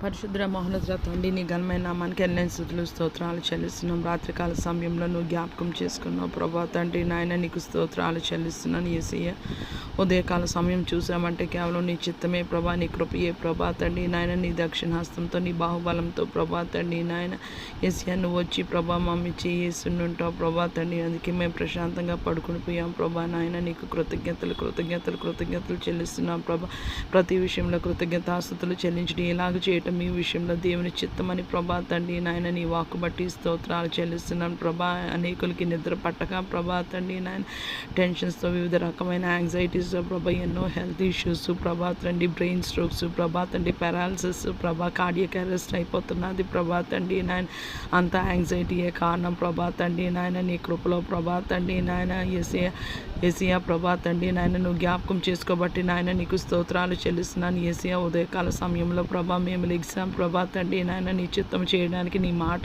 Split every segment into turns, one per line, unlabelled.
పరిశుద్ర మహోన్నత తండ్రి నీ ఘనమైన నామానికి ఎన్నెన్ని స్తుతులు స్తోత్రాలు చెల్లిస్తున్నాం. రాత్రికాల సమయంలో నువ్వు జ్ఞాపకం చేసుకున్నావు ప్రభా తండ్రి. నాయన నీకు స్తోత్రాలు చెల్లిస్తున్నాను యేసయ్య. ఉదయకాల సమయం చూసామంటే కేవలం నీ చిత్తమే ప్రభా, నీ కృపయే ప్రభా తండ్రి. నాయన నీ దక్షిణహస్తంతో నీ బాహుబలంతో ప్రభా తండ్రి. నాయన యేసయ్య నువ్వు వచ్చి ప్రభా మమ్మీ చేస్తుంటావు ప్రభా తండ్రి. అందుకే మేము ప్రశాంతంగా పడుకుని పోయాం ప్రభా. నాయన నీకు కృతజ్ఞతలు చెల్లిస్తున్నాం ప్రభా. ప్రతి విషయంలో కృతజ్ఞతాస్తుతులు చెల్లించడం ఎలాగ చేయటం మీ విషయంలో దేవుని చిత్తమని ప్రభా తండ్రి. నాయన నీ వాక్కు బట్టి స్తోత్రాలు చెల్లిస్తున్నాను ప్రభా. అనేకులకి నిద్ర పట్టక ప్రభా తండ్రి. నాయన టెన్షన్స్తో వివిధ రకమైన యాంగ్జైటీస్తో ప్రభా, ఎన్నో హెల్త్ ఇష్యూస్ ప్రభా తండ్రి, బ్రెయిన్ స్ట్రోక్స్ ప్రభా తండ్రి, పారాలసిస్ ప్రభా, కార్డియక్ అరెస్ట్ అయిపోతున్నది ప్రభా తండ్రి. నాయన అంత యాంగ్జైటీయే కారణం ప్రభా తండ్రి. నాయన నీ కృపలో ప్రభా తండ్రి. నాయన యేసయ్య ప్రభా తండ్రి. నాయన నువ్వు జ్ఞాపకం చేసుకోబట్టి నాయన నీకు స్తోత్రాలు చెల్లిస్తున్నాను యేసయ్య. ఉదయకాల సమయంలో ప్రభా మేము లెగిసాం ప్రభా తండ్రి. నాయన నీ చిత్తం చేయడానికి, నీ మాట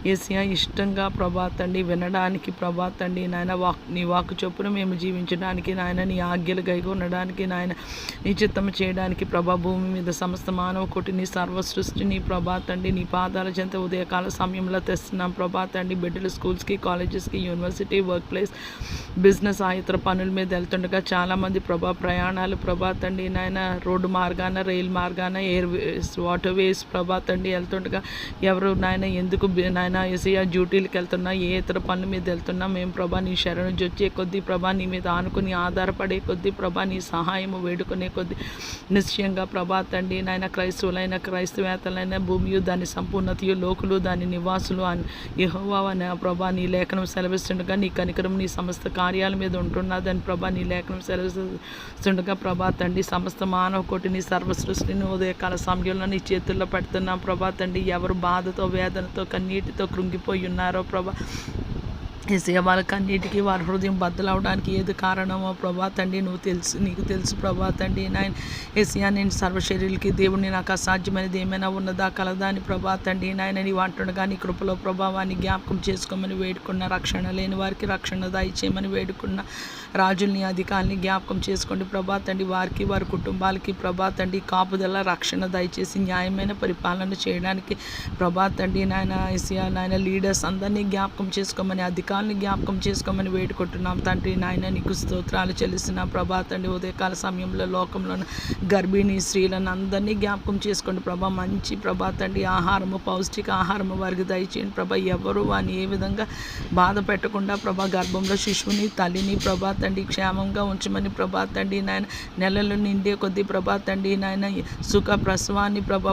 యేసయ్య ఇష్టంగా ప్రభా తండ్రి వినడానికి ప్రభా తండ్రి. నాయన నీ వాక్కు చొప్పున మేము జీవించడానికి నాయన, నీ ఆజ్ఞలు గైగా ఉండడానికి నాయన, నీ చిత్తం చేయడానికి ప్రభా. భూమి మీద సమస్త మానవ కోటిని సర్వ సృష్టిని ప్రభా తండ్రి నీ పాదాల చెంత ఉదయకాల సమయంలో తెస్తున్నాం ప్రభా తండ్రి. బిడ్డలు స్కూల్స్కి, కాలేజెస్కి, యూనివర్సిటీ, వర్క్ ప్లేస్, బిజినెస్ ఇతర పనుల మీద వెళ్తుండగా చాలామంది ప్రభా ప్రయాణాలు ప్రభా తండ్రి. నాయన రోడ్డు మార్గాన, రైలు మార్గాన, వాటర్ వేస్ ప్రభా తండ్రి వెళ్తుండగా ఎవరు నాయన ఎందుకు నాయన యేసయ్య డ్యూటీలకు వెళ్తున్నా, ఏ ఇతర పనుల మీద వెళ్తున్నా మేము ప్రభా నీ శరణు వచ్చే కొద్దీ ప్రభా, నీ మీద ఆనుకుని ఆధారపడే కొద్దీ ప్రభా, నీ సహాయము వేడుకునే కొద్దీ నిశ్చయంగా ప్రభా తండ్రి. నాయన క్రైస్తవులైన, క్రైస్తవేతలైన, భూమియు దాని సంపూర్ణతయు, లోకులు దాని నివాసులు యెహోవా అనే ప్రభా నీ లేఖనం సెలవిస్తుండగా నీ కనికరం నీ సమస్త కార్యాల మీద ఉంటున్నదని ప్రభా నీ లేఖనం సెలవిస్తుండగా ప్రభా తండ్రి. సమస్త మానవ కోటిని సర్వ సృష్టిని ఉదయకాల సమయంలో నీ చేతుల్లో పెడుతున్నాం ప్రభా తండ్రి. ఎవరు బాధతో, వేదనతో, కన్నీటితో కృంగిపోయి ఉన్నారో ప్రభా యేసయ్య, వాళ్ళకన్నిటికీ వారి హృదయం బద్దలవడానికి ఏది కారణమో ప్రభా తండ్రి నీకు తెలుసు ప్రభా తండ్రి. నాయన యేసయ్య, నేను సర్వశరీరులకి దేవుడిని నాకు అసాధ్యమైనది ఏమైనా ఉన్నదా కలదా అని ప్రభా తండ్రి. నాయన నీ అంటుండగా నీ కృపలో ప్రభావాన్ని జ్ఞాపకం చేసుకోమని వేడుకున్న, రక్షణ లేని వారికి రక్షణ దయచేయమని వేడుకున్న, రాజుల్ని, అధికారుల్ని జ్ఞాపకం చేసుకోండి ప్రభా తండ్రి. వారికి, వారి కుటుంబాలకి ప్రభా తండ్రి కాపుదల, రక్షణ దయచేసి న్యాయమైన పరిపాలన చేయడానికి ప్రభా తండ్రి. నాయన యేసయ్య, నాయన లీడర్స్ అందరినీ జ్ఞాపకం చేసుకోమని, అధికారులని జ్ఞాపకం చేసుకోమని వేడుకుంటున్నాం తండ్రి. నాయన నీకు స్తోత్రాలు చెల్లిస్తున్నాం ప్రభా తండ్రి. ఉదయకాల సమయంలో లోకంలో గర్భిణీ స్త్రీలను అందరినీ జ్ఞాపకం చేసుకోండి ప్రభా. మంచి ప్రభా తండ్రి ఆహారము, పౌష్టిక ఆహారము వారికి దయచేయండి ప్రభా. ఎవరు వాని ఏ విధంగా బాధ పెట్టకుండా ప్రభా, గర్భంలో శిశువుని, తల్లిని ప్రభా తండ్రి క్షేమంగా ఉంచమని ప్రభా తండ్రి. నాయన నెలలు నిండే కొద్దీ ప్రభా తండ్రి. నాయన సుఖ ప్రసవాన్ని ప్రభా